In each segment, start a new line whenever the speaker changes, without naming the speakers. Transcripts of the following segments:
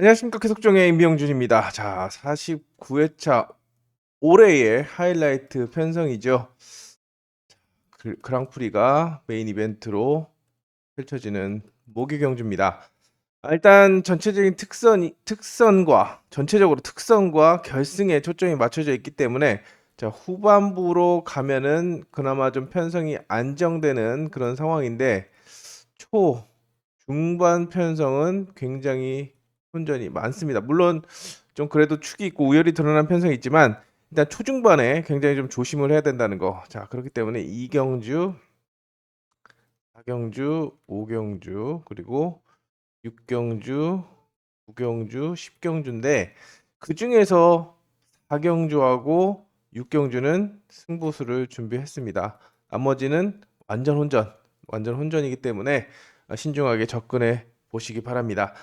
안녕하십니까. 계속종의 임병준입니다. 자, 49회차 올해의 하이라이트 편성이죠. 그랑프리가 메인 이벤트로 펼쳐지는 모기 경주입니다. 일단 전체적인 전체적으로 특성과 결승에 초점이 맞춰져 있기 때문에 자, 후반부로 가면은 그나마 좀 편성이 안정되는 그런 상황인데 초, 중반 편성은 굉장히 혼전이 많습니다. 물론 좀 그래도 축이 있고 우열이 드러난 편성이 있지만 일단 초중반에 굉장히 좀 조심을 해야 된다는 거. 자, 그렇기 때문에 2경주, 4경주, 5경주, 그리고 6경주, 9경주, 10경주인데 그중에서 4경주하고 6경주는 승부수를 준비했습니다. 나머지는 완전 혼전이기 때문에 신중하게 접근해 보시기 바랍니다.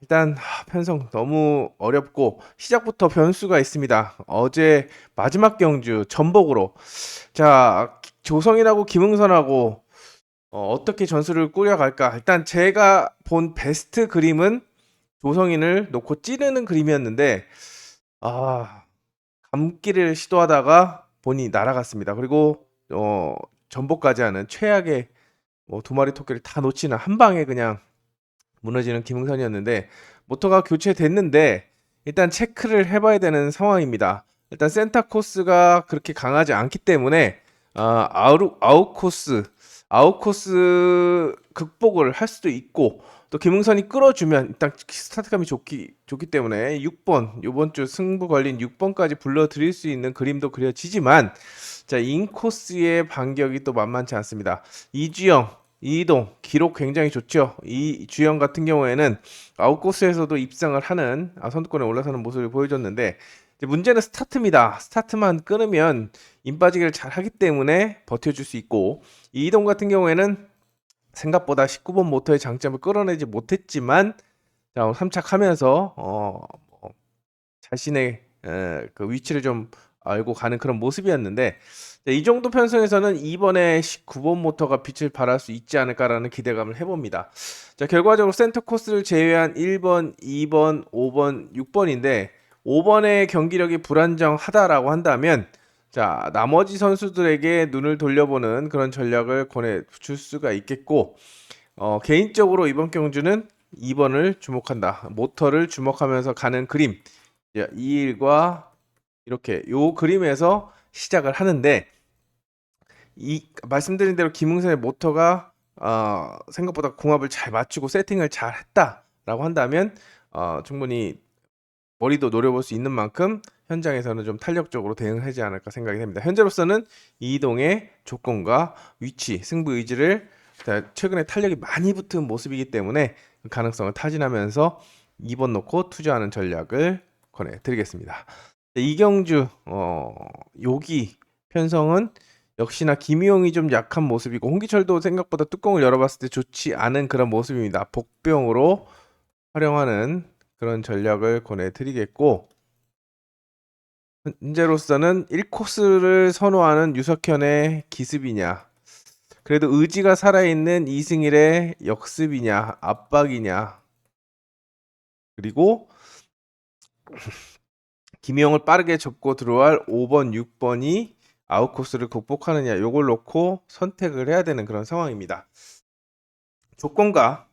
일단 편성 너무 어렵고 시작부터 변수가 있습니다. 어제 마지막 경주 전복으로 자, 조성인하고 김응선하고 어떻게 전술을 꾸려갈까? 일단 제가 본 베스트 그림은 조성인을 놓고 찌르는 그림이었는데 아, 감기를 시도하다가 본인이 날아갔습니다. 그리고 전복까지 하는 최악의 두 마리 토끼를 다 놓치는 한 방에 그냥 무너지는 김응선이었는데 모터가 교체됐는데 일단 체크를 해봐야 되는 상황입니다. 일단 센터 코스가 그렇게 강하지 않기 때문에 아웃코스 극복을 할 수도 있고 또 김응선이 끌어주면 일단 스타트감이 좋기 때문에 6번 요번 주 승부 걸린 6번까지 불러드릴 수 있는 그림도 그려지지만 자 인코스의 반격이 또 만만치 않습니다. 이주영 이동 기록 굉장히 좋죠. 이 주영 같은 경우에는 아웃코스에서도 입상을 하는 선두권에 올라서는 모습을 보여줬는데 이제 문제는 스타트입니다. 스타트만 끊으면 인 빠지기를 잘 하기 때문에 버텨줄 수 있고 이동 같은 경우에는 생각보다 19번 모터의 장점을 끌어내지 못했지만 자, 3착하면서 자신의 그 위치를 좀 알고 가는 그런 모습이었는데 이 정도 편성에서는 이번에 19번 모터가 빛을 발할 수 있지 않을까라는 기대감을 해봅니다. 자, 결과적으로 센터 코스를 제외한 1번, 2번, 5번, 6번인데 5번의 경기력이 불안정하다라고 한다면 자, 나머지 선수들에게 눈을 돌려보는 그런 전략을 권해줄 수가 있겠고 개인적으로 이번 경주는 2번을 주목한다. 모터를 주목하면서 가는 그림. 이 일과 이렇게 요 그림에서 시작을 하는데 이 말씀드린 대로 김응선의 모터가 생각보다 궁합을 잘 맞추고 세팅을 잘 했다라고 한다면 충분히 머리도 노려볼 수 있는 만큼 현장에서는 좀 탄력적으로 대응하지 않을까 생각이 됩니다. 현재로서는 이동의 조건과 위치, 승부 의지를 최근에 탄력이 많이 붙은 모습이기 때문에 그 가능성을 타진하면서 2번 놓고 투자하는 전략을 권해드리겠습니다. 이경주 요기 편성은 역시나 김희용이 좀 약한 모습이고 홍기철도 생각보다 뚜껑을 열어봤을 때 좋지 않은 그런 모습입니다. 복병으로 활용하는 그런 전략을 권해드리겠고 현재로서는 1코스를 선호하는 유석현의 기습이냐 그래도 의지가 살아있는 이승일의 역습이냐 압박이냐 그리고 김희영을 빠르게 접고 들어갈 5번, 6번이 아웃코스를 극복하느냐 요걸 놓고 선택을 해야 되는 그런 상황입니다. 조건과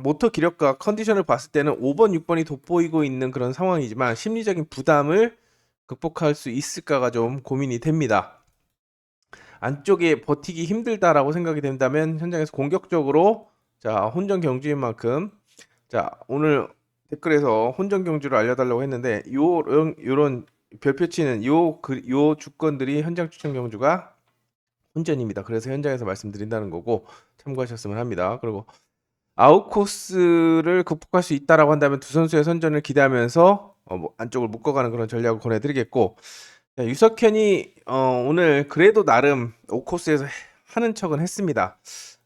모터 기력과 컨디션을 봤을 때는 5번, 6번이 돋보이고 있는 그런 상황이지만 심리적인 부담을 극복할 수 있을까가 좀 고민이 됩니다. 안쪽에 버티기 힘들다라고 생각이 된다면 현장에서 공격적으로 자 혼전 경주인 만큼 자 오늘 댓글에서 혼전 경주를 알려달라고 했는데 요런 별표치는 요 주권들이 현장 추천 경주가 혼전입니다. 그래서 현장에서 말씀드린다는 거고 참고하셨으면 합니다. 그리고 아웃코스를 극복할 수 있다라고 한다면 두 선수의 선전을 기대하면서 안쪽을 묶어가는 그런 전략을 권해드리겠고 자, 유석현이 오늘 그래도 나름 5코스에서 하는 척은 했습니다.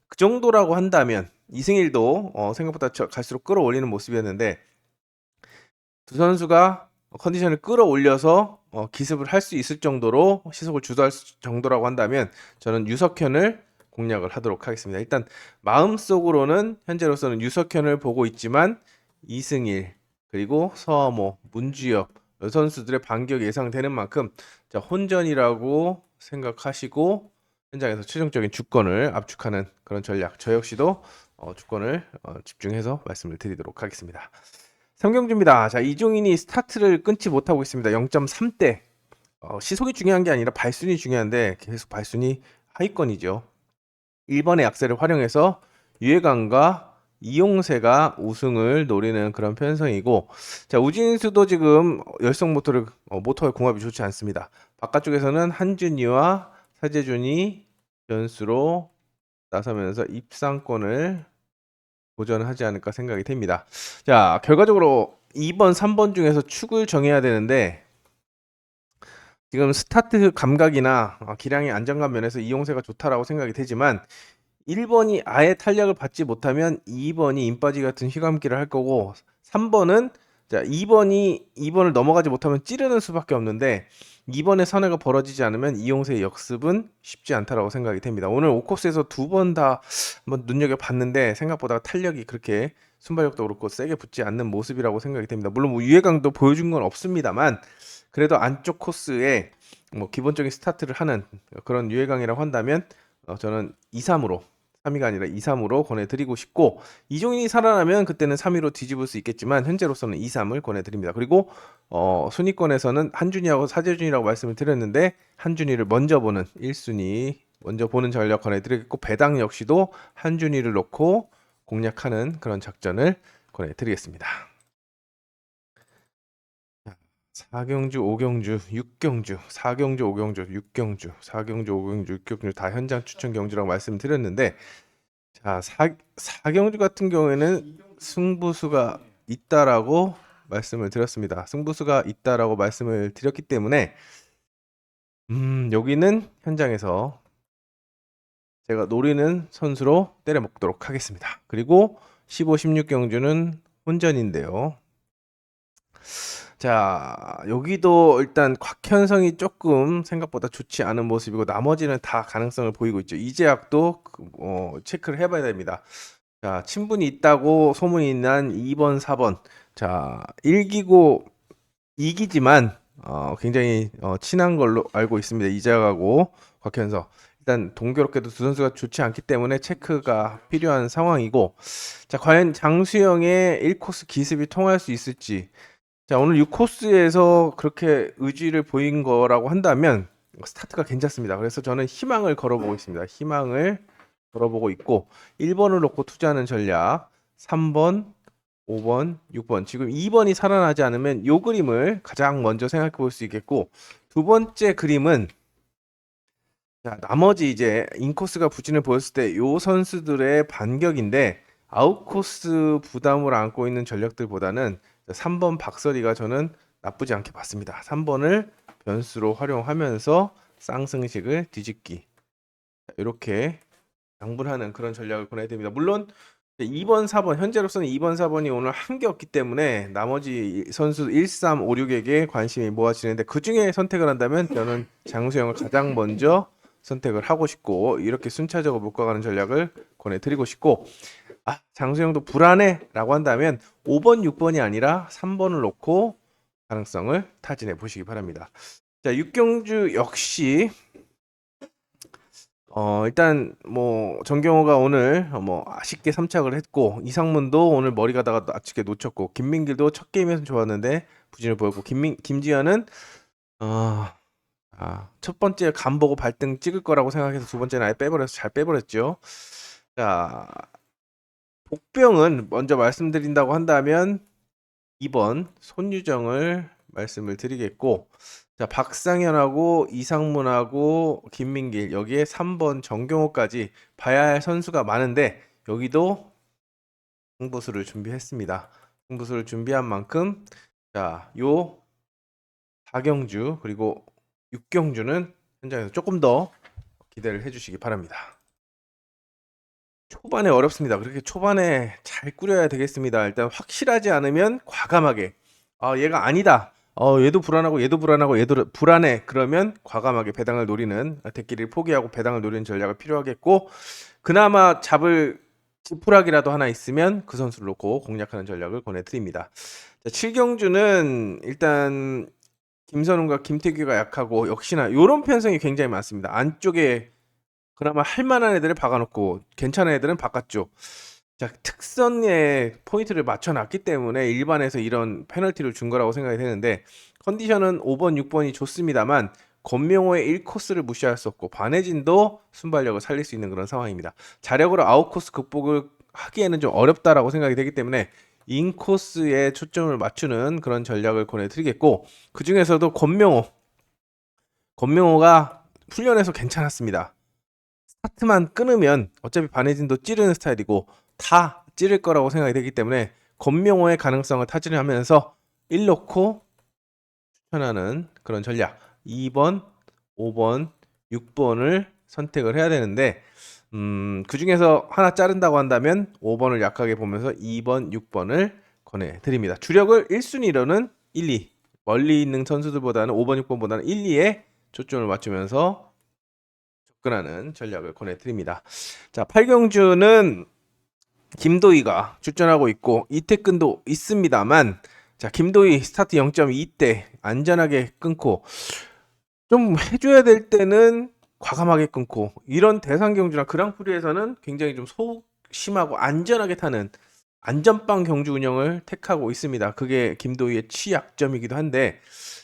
그 정도라고 한다면 이승일도 생각보다 갈수록 끌어올리는 모습이었는데 두 선수가 컨디션을 끌어올려서 기습을 할 수 있을 정도로 시속을 주도할 정도라고 한다면 저는 유석현을 공략을 하도록 하겠습니다. 일단 마음속으로는 현재로서는 유석현을 보고 있지만 이승일 그리고 서모, 문주엽 이 선수들의 반격이 예상되는 만큼 자, 혼전이라고 생각하시고 현장에서 최종적인 주권을 압축하는 그런 전략. 저 역시도 주권을 집중해서 말씀을 드리도록 하겠습니다. 3경주입니다. 자, 이종인이 스타트를 끊지 못하고 있습니다. 0.3대. 시속이 중요한 게 아니라 발순이 중요한데 계속 발순이 하위권이죠. 1번의 약세를 활용해서 유해강과 이용세가 우승을 노리는 그런 편성이고, 자, 우진수도 지금 열성 모터의 궁합이 좋지 않습니다. 바깥쪽에서는 한준이와 사재준이 변수로 나서면서 입상권을 도전하지 않을까 생각이 됩니다. 자, 결과적으로 2번, 3번 중에서 축을 정해야 되는데 지금 스타트 감각이나 기량의 안정감 면에서 이용세가 좋다라고 생각이 되지만 1번이 아예 탄력을 받지 못하면 2번이 인빠지 같은 휘감기를 할 거고 3번은 자 2번을 넘어가지 못하면 찌르는 수밖에 없는데 2번의 선회가 벌어지지 않으면 이용세의 역습은 쉽지 않다라고 생각이 됩니다. 오늘 5코스에서 두 번 다 한번 눈여겨봤는데 생각보다 탄력이 그렇게 순발력도 그렇고 세게 붙지 않는 모습이라고 생각이 됩니다. 물론 뭐 유해강도 보여준 건 없습니다만 그래도 안쪽 코스에 뭐 기본적인 스타트를 하는 그런 유해강이라고 한다면 저는 2, 3으로 3위가 아니라 2, 3으로 권해드리고 싶고 이종인이 살아나면 그때는 3위로 뒤집을 수 있겠지만 현재로서는 2, 3을 권해드립니다. 그리고 순위권에서는 한준이하고 사재준이라고 말씀을 드렸는데 한준이를 먼저 보는 1순위 먼저 보는 전략 권해드리겠고 배당 역시도 한준이를 놓고 공략하는 그런 작전을 권해드리겠습니다. 4경주, 5경주, 6경주, 4경주, 5경주, 6경주, 4경주, 5경주, 6경주 다 현장 추천 경주라고 말씀드렸는데 자, 4경주 같은 경우에는 승부수가 있다라고 말씀을 드렸습니다. 승부수가 있다라고 말씀을 드렸기 때문에 여기는 현장에서 제가 노리는 선수로 때려 먹도록 하겠습니다. 그리고 15, 16경주는 혼전인데요. 자, 여기도 일단 곽현성이 조금 생각보다 좋지 않은 모습이고 나머지는 다 가능성을 보이고 있죠. 이재학도 체크를 해봐야 됩니다. 자, 친분이 있다고 소문이 난 2번, 4번. 자, 1기고 2기지만 굉장히 친한 걸로 알고 있습니다. 이재학하고 곽현성. 일단 동교롭게도 두 선수가 좋지 않기 때문에 체크가 필요한 상황이고 자, 과연 장수영의 1코스 기습이 통할 수 있을지 자, 오늘 6코스에서 그렇게 의지를 보인 거라고 한다면 스타트가 괜찮습니다. 그래서 저는 희망을 걸어보고 있습니다. 희망을 걸어보고 있고 1번을 놓고 투자하는 전략 3번, 5번, 6번 지금 2번이 살아나지 않으면 이 그림을 가장 먼저 생각해 볼 수 있겠고 두 번째 그림은 자, 나머지 이제 인코스가 부진을 보였을 때 이 선수들의 반격인데 아웃코스 부담을 안고 있는 전략들보다는 3번 박서리가 저는 나쁘지 않게 봤습니다. 3번을 변수로 활용하면서 쌍승식을 뒤집기 이렇게 양분하는 그런 전략을 권해드립니다. 물론 2번, 4번 현재로서는 2번, 4번이 오늘 한 게 없기 때문에 나머지 선수 1, 3, 5, 6에게 관심이 모아지는데 그 중에 선택을 한다면 저는 장수영을 가장 먼저 선택을 하고 싶고 이렇게 순차적으로 묶어가는 전략을 권해드리고 싶고 장수영도 불안해 라고 한다면 5번, 6번이 아니라 3번을 놓고 가능성을 타진해 보시기 바랍니다. 자, 육경주 역시 일단 뭐 정경호가 오늘 뭐 아쉽게 3착을 했고 이상문도 오늘 머리 가다가 아쉽게 놓쳤고 김민길도 첫 게임에서 좋았는데 부진을 보였고 김지현은 첫 번째 감 보고 발등 찍을 거라고 생각해서 두 번째는 아예 잘 빼버렸죠. 자, 복병은 먼저 말씀드린다고 한다면 2번 손유정을 말씀을 드리겠고 자, 박상현하고 이상문하고 김민길 여기에 3번 정경호까지 봐야 할 선수가 많은데 여기도 승부수를 준비했습니다. 승부수를 준비한 만큼 자, 요 4경주 그리고 6경주는 현장에서 조금 더 기대를 해주시기 바랍니다. 초반에 어렵습니다. 그렇게 초반에 잘 꾸려야 되겠습니다. 일단 확실하지 않으면 과감하게 얘가 아니다 얘도 불안하고 얘도 불안하고 얘도 불안해. 그러면 과감하게 배당을 노리는 대끼리를 포기하고 배당을 노리는 전략이 필요하겠고 그나마 잡을 지푸라기라도 하나 있으면 그 선수를 놓고 공략하는 전략을 권해드립니다. 자, 7경주는 일단 김선웅과 김태규가 약하고 역시나 요런 편성이 굉장히 많습니다. 안쪽에 그나마 할 만한 애들을 박아놓고 괜찮은 애들은 바깥쪽. 자, 특선에 포인트를 맞춰놨기 때문에 일반에서 이런 페널티를 준 거라고 생각이 되는데 컨디션은 5번, 6번이 좋습니다만 권명호의 1코스를 무시할 수 없고 반해진도 순발력을 살릴 수 있는 그런 상황입니다. 자력으로 아웃코스 극복을 하기에는 좀 어렵다라고 생각이 되기 때문에 인코스에 초점을 맞추는 그런 전략을 권해드리겠고 그 중에서도 권명호가 훈련에서 괜찮았습니다. 스타트만 끊으면 어차피 반해진도 찌르는 스타일이고 다 찌를 거라고 생각이 되기 때문에 권명호의 가능성을 타진을 하면서 1놓고 추천하는 그런 전략 2번, 5번, 6번을 선택을 해야 되는데 그 중에서 하나 자른다고 한다면 5번을 약하게 보면서 2번, 6번을 권해드립니다. 주력을 1순위로는 1, 2 멀리 있는 선수들보다는 5번, 6번보다는 1, 2에 초점을 맞추면서 접근하는 전략을 권해드립니다. 자, 8경주는 김도희가 출전하고 있고 이태근도 있습니다만 자, 김도희 스타트 0.2대 안전하게 끊고 좀 해줘야 될 때는 과감하게 끊고 이런 대상 경주나 그랑프리에서는 굉장히 좀 소심하고 안전하게 타는 안전빵 경주 운영을 택하고 있습니다. 그게 김도희의 취약점이기도 한데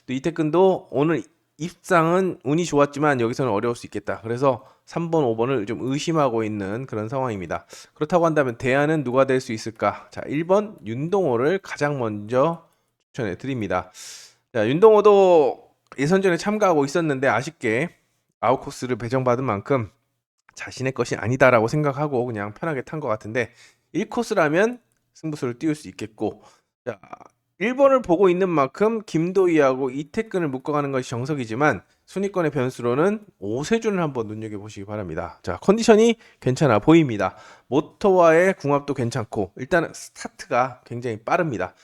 또 이태근도 오늘 입상은 운이 좋았지만 여기서는 어려울 수 있겠다. 그래서 3번, 5번을 좀 의심하고 있는 그런 상황입니다. 그렇다고 한다면 대안은 누가 될 수 있을까? 자, 1번 윤동호를 가장 먼저 추천해 드립니다. 자, 윤동호도 예선전에 참가하고 있었는데 아쉽게 아웃코스를 배정받은 만큼 자신의 것이 아니다라고 생각하고 그냥 편하게 탄 것 같은데 1코스라면 승부수를 띄울 수 있겠고 자, 1번을 보고 있는 만큼 김도희하고 이태근을 묶어가는 것이 정석이지만 순위권의 변수로는 오세준을 한번 눈여겨보시기 바랍니다. 자, 컨디션이 괜찮아 보입니다. 모터와의 궁합도 괜찮고 일단은 스타트가 굉장히 빠릅니다.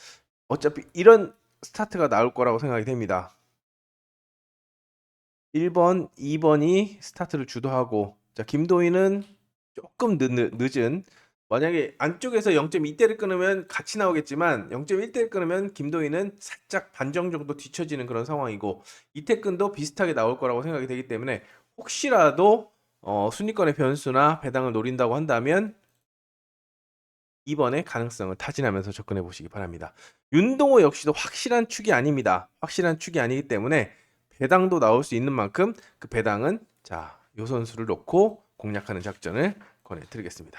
어차피 이런 스타트가 나올 거라고 생각이 됩니다. 1번, 2번이 스타트를 주도하고 자, 김도희는 조금 늦은 만약에 안쪽에서 0.2대를 끊으면 같이 나오겠지만 0.1대를 끊으면 김도희는 살짝 반정 정도 뒤처지는 그런 상황이고 이태근도 비슷하게 나올 거라고 생각이 되기 때문에 혹시라도 순위권의 변수나 배당을 노린다고 한다면 2번의 가능성을 타진하면서 접근해 보시기 바랍니다. 윤동호 역시도 확실한 축이 아닙니다. 확실한 축이 아니기 때문에 배당도 나올 수 있는 만큼 그 배당은 자, 요 선수를 놓고 공략하는 작전을 권해드리겠습니다.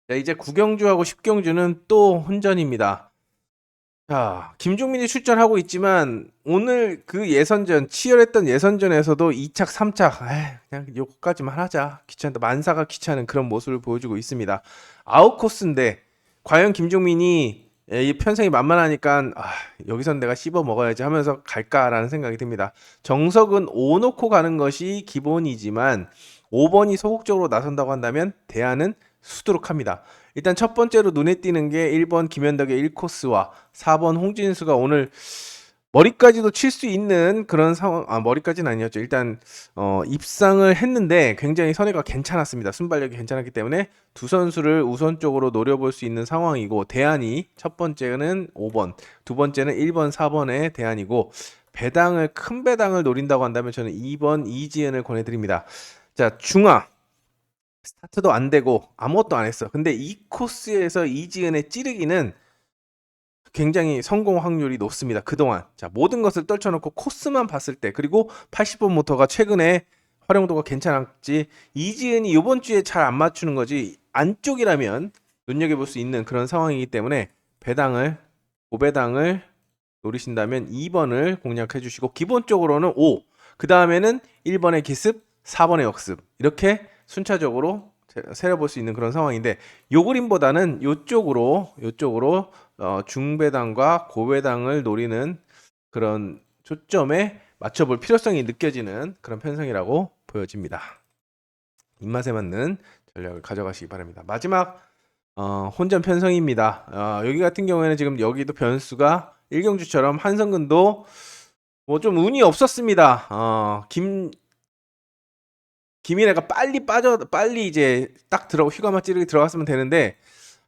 자, 이제 9경주하고 10경주는 또 혼전입니다. 자, 김종민이 출전하고 있지만 오늘 그 예선전 치열했던 예선전에서도 2착, 3착 그냥 요거까지만 하자 귀찮다 만사가 귀찮은 그런 모습을 보여주고 있습니다. 아웃코스인데 과연 김종민이 이 편성이 만만하니까 여기선 내가 씹어 먹어야지 하면서 갈까라는 생각이 듭니다. 정석은 5 놓고 가는 것이 기본이지만 5번이 소극적으로 나선다고 한다면 대안은 수두룩합니다. 일단 첫 번째로 눈에 띄는 게 1번 김현덕의 1코스와 4번 홍진수가 오늘 머리까지도 칠 수 있는 그런 상황, 머리까지는 아니었죠. 일단 입상을 했는데 굉장히 선회가 괜찮았습니다. 순발력이 괜찮았기 때문에 두 선수를 우선적으로 노려볼 수 있는 상황이고 대안이 첫 번째는 5번, 두 번째는 1번, 4번의 대안이고 큰 배당을 노린다고 한다면 저는 2번 이지은을 권해드립니다. 자, 중앙 스타트도 안 되고 아무것도 안 했어. 근데 이 코스에서 이지은의 찌르기는 굉장히 성공 확률이 높습니다. 그동안 자, 모든 것을 떨쳐놓고 코스만 봤을 때 그리고 80번 모터가 최근에 활용도가 괜찮았지 이지은이 이번 주에 잘 안 맞추는 거지 안쪽이라면 눈여겨볼 수 있는 그런 상황이기 때문에 고배당을 노리신다면 2번을 공략해 주시고 기본적으로는 5, 그 다음에는 1번의 기습, 4번의 역습 이렇게 순차적으로 세려볼 수 있는 그런 상황인데 요 그림보다는 요쪽으로 중배당과 고배당을 노리는 그런 초점에 맞춰볼 필요성이 느껴지는 그런 편성이라고 보여집니다. 입맛에 맞는 전략을 가져가시기 바랍니다. 마지막 혼전 편성입니다. 여기 같은 경우에는 지금 여기도 변수가 일경주처럼 한성근도 뭐 좀 운이 없었습니다. 김인혜가 빨리 이제 딱 휴가만 찌르게 들어갔으면 되는데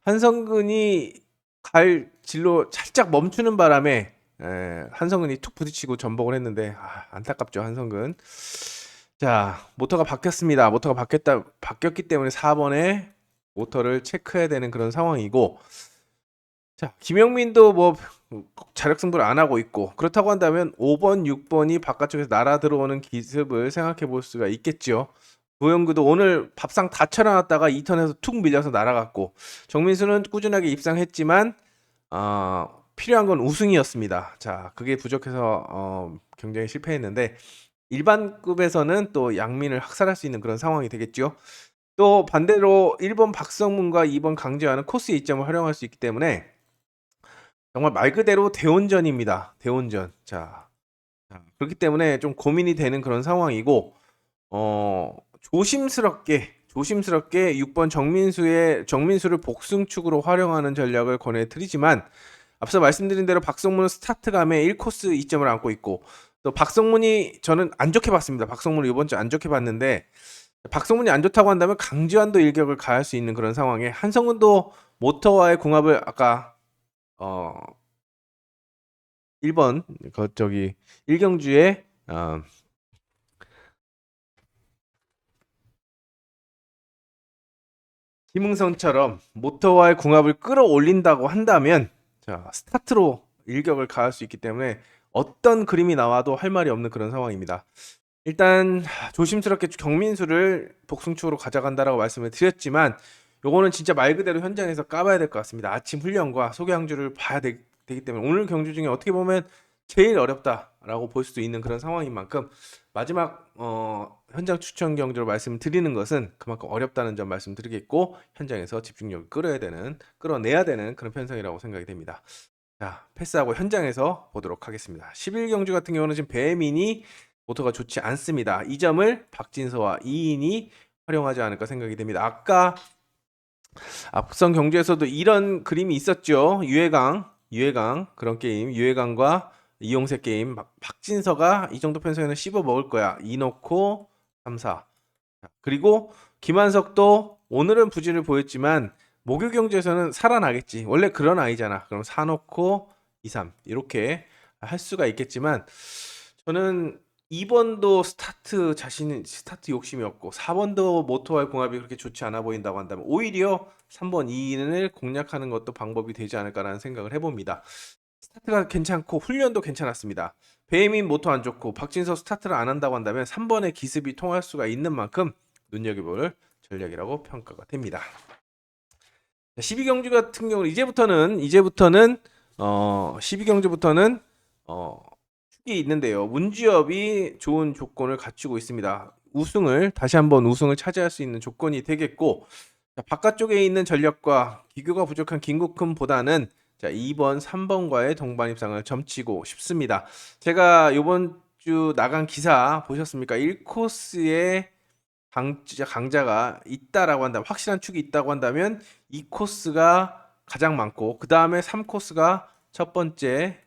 한성근이 갈 진로 살짝 멈추는 바람에 한성근이 툭 부딪히고 전복을 했는데 안타깝죠, 한성근. 자, 모터가 바뀌었습니다. 모터가 바뀌었기 때문에 4번에 모터를 체크해야 되는 그런 상황이고, 자, 김영민도 뭐 자력 승부를 안 하고 있고, 그렇다고 한다면 5번, 6번이 바깥쪽에서 날아 들어오는 기습을 생각해 볼 수가 있겠죠. 고영구도 오늘 밥상 다 차려놨다가 2턴에서 툭 밀려서 날아갔고, 정민수는 꾸준하게 입상했지만 필요한 건 우승이었습니다. 자, 그게 부족해서 굉장히 실패했는데 일반급에서는 또 양민을 학살할 수 있는 그런 상황이 되겠죠. 또 반대로 1번 박성문과 2번 강재환은 코스의 이점을 활용할 수 있기 때문에 정말 말 그대로 대원전입니다. 대원전. 자, 그렇기 때문에 좀 고민이 되는 그런 상황이고 조심스럽게 6번 정민수를 복승축으로 활용하는 전략을 권해드리지만 앞서 말씀드린 대로 박성문은 스타트감에 1코스 2점을 안고 있고 또 박성문이 저는 안 좋게 봤습니다. 박성문을 이번 주 안 좋게 봤는데 박성문이 안 좋다고 한다면 강지환도 일격을 가할 수 있는 그런 상황에 한성근도 모터와의 궁합을 아까 1번 일경주의 김흥선처럼 모터와의 궁합을 끌어올린다고 한다면 자, 스타트로 일격을 가할 수 있기 때문에 어떤 그림이 나와도 할 말이 없는 그런 상황입니다. 일단 조심스럽게 경민수를 복승축으로 가져간다라고 말씀을 드렸지만 요거는 진짜 말 그대로 현장에서 까봐야 될 것 같습니다. 아침 훈련과 소개항주를 봐야 되기 때문에 오늘 경주 중에 어떻게 보면 제일 어렵다라고 볼 수도 있는 그런 상황인 만큼 마지막 현장 추천 경주로 말씀드리는 것은 그만큼 어렵다는 점 말씀드리겠고 현장에서 집중력을 끌어내야 되는 그런 편성이라고 생각이 됩니다. 자, 패스하고 현장에서 보도록 하겠습니다. 11경주 같은 경우는 지금 배민이 모터가 좋지 않습니다. 이 점을 박진서와 이인이 활용하지 않을까 생각이 됩니다. 아까 앞선 경주에서도 이런 그림이 있었죠. 유해강 그런 게임, 유해강과 이용세 게임. 박진서가 이 정도 편성에는 씹어 먹을 거야. 2 넣고 3, 4. 그리고 김한석도 오늘은 부진을 보였지만 목요 경주에서는 살아나겠지. 원래 그런 아이잖아. 그럼 4 넣고 2, 3 이렇게 할 수가 있겠지만 저는 2번도 스타트 욕심이 없고 4번도 모터와의 궁합이 그렇게 좋지 않아 보인다고 한다면 오히려 3번 2인을 공략하는 것도 방법이 되지 않을까라는 생각을 해봅니다. 스타트가 괜찮고 훈련도 괜찮았습니다. 배민 모터 안 좋고 박진서 스타트를 안 한다고 한다면 3번의 기습이 통할 수가 있는 만큼 눈여겨볼 전략이라고 평가가 됩니다. 12경주 같은 경우는 이제부터는 12경주부터는 축이 있는데요. 문지엽이 좋은 조건을 갖추고 있습니다. 다시 한번 우승을 차지할 수 있는 조건이 되겠고 자, 바깥쪽에 있는 전력과 기교가 부족한 김국흠보다는 자, 2번, 3번과의 동반 입상을 점치고 싶습니다. 제가 이번 주 나간 기사 보셨습니까? 1코스에 강자가 있다라고 한다면 확실한 축이 있다고 한다면 2코스가 가장 많고 그 다음에 3코스가 첫 번째,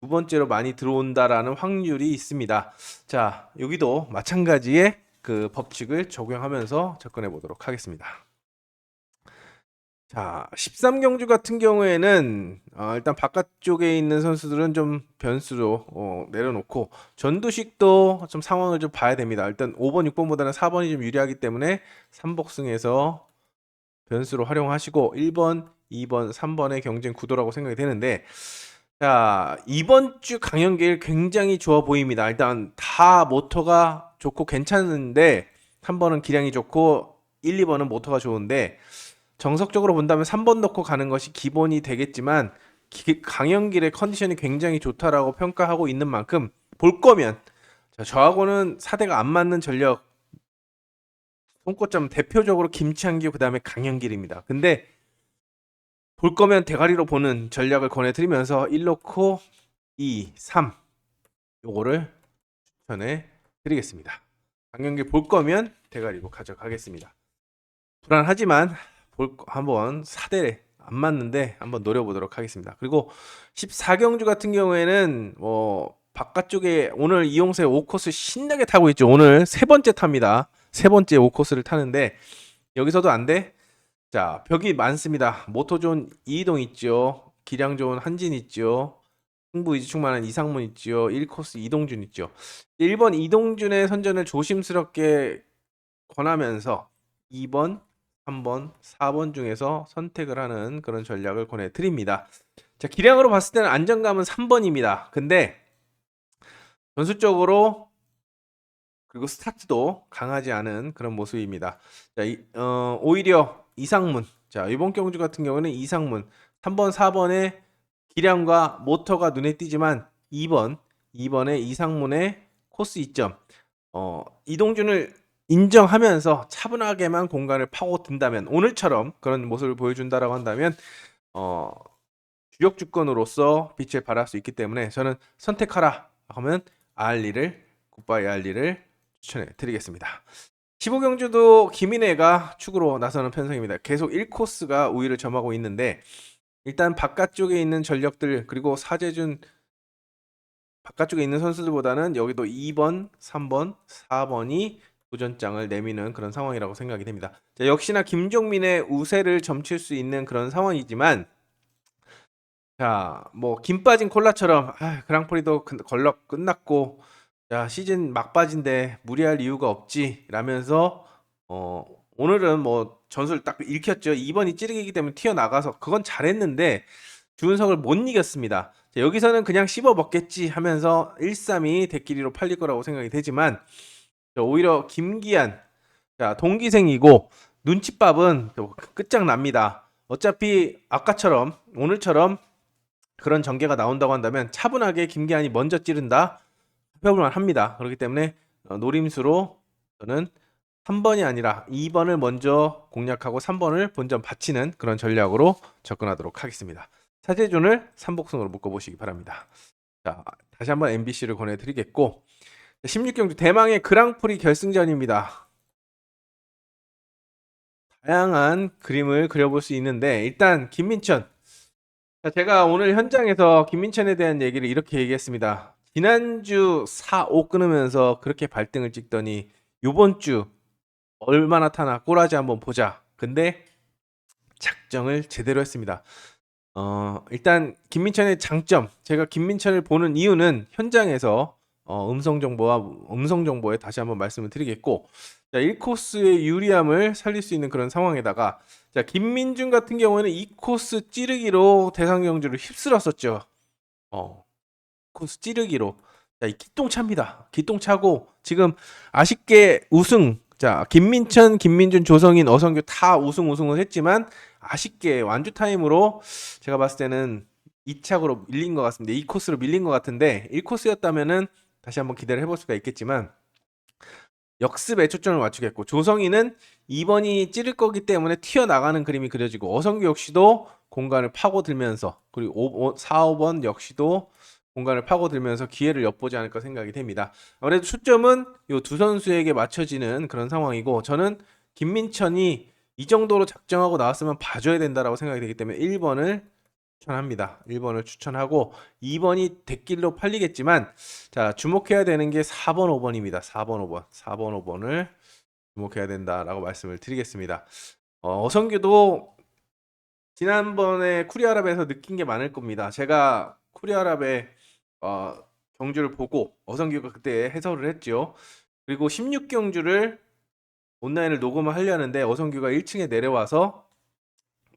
두 번째로 많이 들어온다라는 확률이 있습니다. 자, 여기도 마찬가지의 그 법칙을 적용하면서 접근해 보도록 하겠습니다. 자, 13경주 같은 경우에는 일단 바깥쪽에 있는 선수들은 좀 변수로 내려놓고 전두식도 좀 상황을 좀 봐야 됩니다. 일단 5번, 6번보다는 4번이 좀 유리하기 때문에 3복승에서 변수로 활용하시고 1번, 2번, 3번의 경쟁 구도라고 생각이 되는데 자, 이번 주 강연길 굉장히 좋아 보입니다. 일단 다 모터가 좋고 괜찮은데 3번은 기량이 좋고 1, 2번은 모터가 좋은데 정석적으로 본다면 3번 넣고 가는 것이 기본이 되겠지만 강연길의 컨디션이 굉장히 좋다라고 평가하고 있는 만큼 볼 거면 자, 저하고는 사대가 안 맞는 전력 손꼽자면 대표적으로 김창규 그다음에 강연길입니다. 근데 볼 거면 대가리로 보는 전략을 권해드리면서 1 넣고 2, 3 요거를 추천해 드리겠습니다. 강연길 볼 거면 대가리로 가져가겠습니다. 불안하지만 한번 안 맞는데 한번 노려보도록 하겠습니다. 그리고 14경주 같은 경우에는 바깥쪽에 오늘 이용세 5코스 신나게 타고 있죠. 오늘 세 번째 탑니다. 세 번째 5코스를 타는데 여기서도 안 돼? 자, 벽이 많습니다. 모토존 이동 있죠. 기량 좋은 한진 있죠. 승부 이지 충만한 이상문 있죠. 1코스 이동준 있죠. 1번 이동준의 선전을 조심스럽게 권하면서 2번, 3번, 4번 중에서 선택을 하는 그런 전략을 권해드립니다. 자, 기량으로 봤을 때는 안정감은 3번입니다. 근데 전술적으로 그리고 스타트도 강하지 않은 그런 모습입니다. 자, 오히려 이상문. 자, 이번 경주 같은 경우는 이상문 3번, 4번의 기량과 모터가 눈에 띄지만 2번의 이상문의 코스 이점. 이동준을 인정하면서 차분하게만 공간을 파고든다면 오늘처럼 그런 모습을 보여준다라고 한다면 주력 주권으로서 빛을 발할 수 있기 때문에 저는 선택하라 하면 알리를 굿바이 알리를 추천해 드리겠습니다. 15경주도 김인혜가 축으로 나서는 편성입니다. 계속 1코스가 우위를 점하고 있는데 일단 바깥쪽에 있는 전력들 그리고 사재준 바깥쪽에 있는 선수들보다는 여기도 2번, 3번, 4번이 도전장을 내미는 그런 상황이라고 생각이 됩니다. 자, 역시나 김종민의 우세를 점칠 수 있는 그런 상황이지만 자, 뭐 김 빠진 콜라처럼 그랑프리도 걸럭 끝났고 야, 시즌 막바지인데 무리할 이유가 없지 라면서 오늘은 뭐 전술 딱 읽혔죠. 2번이 찌르기이기 때문에 튀어나가서 그건 잘했는데 주은석을 못 이겼습니다. 자, 여기서는 그냥 씹어 먹겠지 하면서 1-3이 대끼리로 팔릴 거라고 생각이 되지만 자, 오히려 김기한 자, 동기생이고 눈칫밥은 또 끝장납니다. 어차피 아까처럼 오늘처럼 그런 전개가 나온다고 한다면 차분하게 김기한이 먼저 찌른다 해볼만 합니다. 그렇기 때문에 노림수로 저는 3번이 아니라 2번을 먼저 공략하고 3번을 본전 바치는 그런 전략으로 접근하도록 하겠습니다. 사제준을 3복승으로 묶어보시기 바랍니다. 자, 다시 한번 MBC를 권해드리겠고 16경주 대망의 그랑프리 결승전입니다. 다양한 그림을 그려볼 수 있는데 일단 김민천 자, 제가 오늘 현장에서 김민천에 대한 얘기를 이렇게 얘기했습니다. 지난주 4, 5 끊으면서 그렇게 발등을 찍더니 요번 주 얼마나 타나 꼬라지 한번 보자. 근데 작정을 제대로 했습니다. 일단 김민천의 장점 제가 김민천을 보는 이유는 현장에서 음성 정보에 다시 한번 말씀을 드리겠고 자, 1코스의 유리함을 살릴 수 있는 그런 상황에다가 자, 김민준 같은 경우에는 2코스 찌르기로 대상 경주를 휩쓸었었죠. 코스 찌르기로 자, 이 기똥차입니다. 기똥차고 지금 아쉽게 우승 자, 김민천, 김민준, 조성인, 어성규 다 우승을 했지만 아쉽게 완주 타임으로 제가 봤을 때는 2착으로 밀린 것 같습니다. 2코스로 밀린 것 같은데 1코스였다면은 다시 한번 기대를 해볼 수가 있겠지만 역습에 초점을 맞추겠고 조성인은 2번이 찌를 거기 때문에 튀어나가는 그림이 그려지고 어성규 역시도 공간을 파고들면서 그리고 4, 5번 역시도 공간을 파고들면서 기회를 엿보지 않을까 생각이 됩니다. 아무래도 초점은 이 두 선수에게 맞춰지는 그런 상황이고 저는 김민천이 이 정도로 작정하고 나왔으면 봐줘야 된다라고 생각이 되기 때문에 1번을 추천합니다. 1번을 추천하고 2번이 대길로 팔리겠지만 자, 주목해야 되는 게 4번, 5번입니다. 4번, 5번을 주목해야 된다라고 말씀을 드리겠습니다. 어성규도 지난번에 쿠리아랍에서 느낀 게 많을 겁니다. 제가 쿠리아랍의 경주를 보고 어성규가 그때 해설을 했죠. 그리고 16경주를 온라인을 녹음을 하려는데 어성규가 1층에 내려와서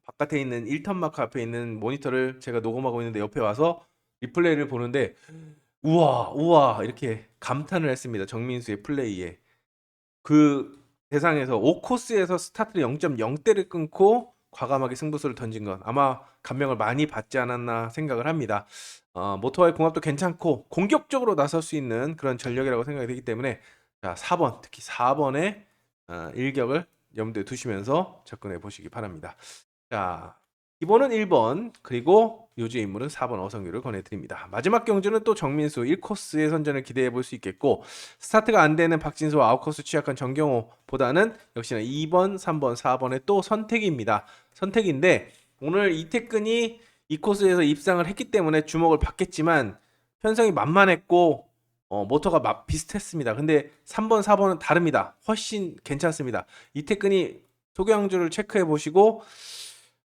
바깥에 있는 1턴 마크 앞에 있는 모니터를 제가 녹음하고 있는데 옆에 와서 리플레이를 보는데 우와 이렇게 감탄을 했습니다. 정민수의 플레이에. 그 대상에서 5코스에서 스타트를 0.0대를 끊고 과감하게 승부수를 던진 건 아마 감명을 많이 받지 않았나 생각을 합니다. 모터와의 궁합도 괜찮고 공격적으로 나설 수 있는 그런 전력이라고 생각이 되기 때문에 자, 4번 특히 4번의 일격을 염두에 두시면서 접근해 보시기 바랍니다. 자, 기본은 1번 그리고 요주 인물은 4번 어성규를 권해드립니다. 마지막 경주는 또 정민수 1코스의 선전을 기대해 볼 수 있겠고 스타트가 안 되는 박진수와 아웃코스 취약한 정경호보다는 역시나 2번, 3번, 4번의 또 선택입니다. 선택인데 오늘 이태근이 이 코스에서 입상을 했기 때문에 주목을 받겠지만 편성이 만만했고 모터가 비슷했습니다. 근데 3번, 4번은 다릅니다. 훨씬 괜찮습니다. 이태근이 소개항주를 체크해 보시고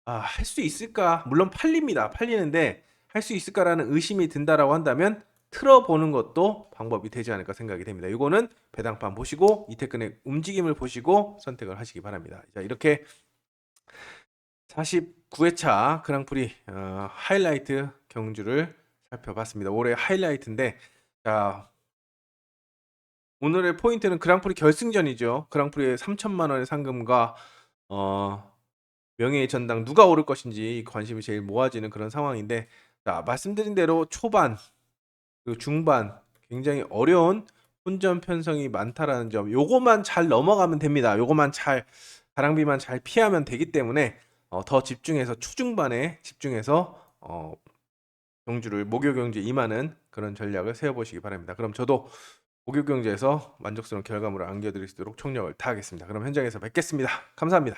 할 수 있을까? 물론 팔리는데 할 수 있을까라는 의심이 든다라고 한다면 틀어보는 것도 방법이 되지 않을까 생각이 됩니다. 이거는 배당판 보시고 이태근의 움직임을 보시고 선택을 하시기 바랍니다. 자, 이렇게 49회차 그랑프리 하이라이트 경주를 살펴봤습니다. 올해 하이라이트인데, 자, 오늘의 포인트는 그랑프리 결승전이죠. 그랑프리의 3천만 원의 상금과 명예의 전당 누가 오를 것인지 관심이 제일 모아지는 그런 상황인데, 자, 말씀드린 대로 초반 그리고 중반 굉장히 어려운 혼전 편성이 많다라는 점, 요거만 잘 넘어가면 됩니다. 요거만 잘 가랑비만 잘 피하면 되기 때문에 더 집중해서 초중반에 집중해서 경주를 목요 경주에 임하는 그런 전략을 세워보시기 바랍니다. 그럼 저도 목요 경주에서 만족스러운 결과물을 안겨드릴 수 있도록 총력을 다하겠습니다. 그럼 현장에서 뵙겠습니다. 감사합니다.